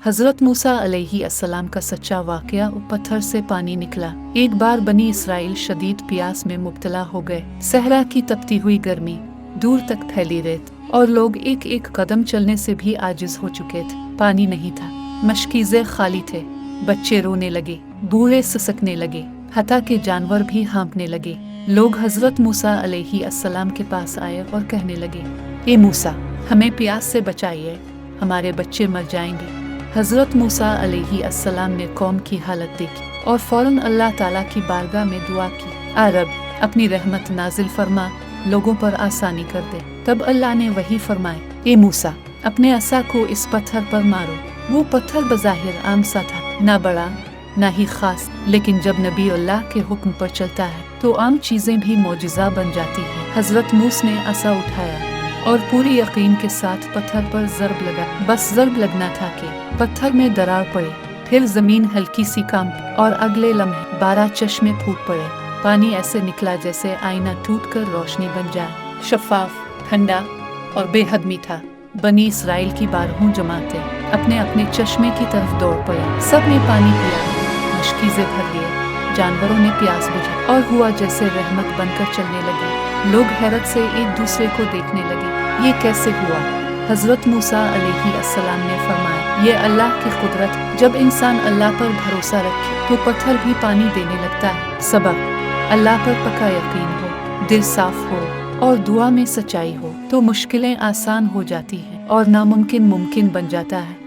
हजरत मूसा अलैहिस्सलाम का सच्चा वाकया। पत्थर से पानी निकला। एक बार बनी इसराइल शदीद प्यास में मुब्तला हो गए। सहरा की तपती हुई गर्मी, दूर तक फैली रेत और लोग एक एक कदम चलने से भी आजिज हो चुके थे। पानी नहीं था, मशकीज़े खाली थे। बच्चे रोने लगे, बूढ़े सुसकने लगे, हत्ता के जानवर भी हाँफने लगे। लोग हजरत मूसा अलैहिस्सलाम के पास आए और कहने लगे, ए मूसा, हमें प्यास से बचाइए, हमारे बच्चे मर जाएंगे। हजरत मूसा अलैहिस्सलाम ने कौम की हालत देखी और फौरन अल्लाह ताला की बारगाह में दुआ की, आ रब, अपनी रहमत नाजिल फरमा, लोगों पर आसानी कर दे। तब अल्लाह ने वही फरमाए, ए मूसा, अपने असा को इस पत्थर पर मारो। वो पत्थर बज़ाहिर आम सा था, ना बड़ा ना ही खास, लेकिन जब नबी अल्लाह के हुक्म पर चलता है तो आम चीजें भी मौजिज़ा बन जाती हैं। हजरत मूसा ने असा उठाया और पूरी यकीन के साथ पत्थर पर ज़र्ब लगा। बस ज़र्ब लगना था कि पत्थर में दरार पड़े, फिर जमीन हल्की सी कांपी और अगले लम्हे 12 चश्मे फूट पड़े। पानी ऐसे निकला जैसे आईना टूटकर रोशनी बन जाए, शफाफ, ठंडा और बेहद मीठा। बनी इसराइल की 12 जमातें अपने अपने चश्मे की तरफ दौड़ पड़े। सब ने पानी पिया, मशकीज़े भर लिए, जानवरों ने प्यास बुझी और हुआ जैसे रहमत बनकर चलने लगे। लोग हैरत से एक दूसरे को देखने लगे, ये कैसे हुआ? हजरत मूसा अलैहिस्सलाम ने फरमाया, ये अल्लाह की कुदरत। जब इंसान अल्लाह पर भरोसा रखे तो पत्थर भी पानी देने लगता है। सबक, अल्लाह पर पक्का यकीन हो, दिल साफ हो और दुआ में सच्चाई हो तो मुश्किलें आसान हो जाती हैं और नामुमकिन मुमकिन बन जाता है।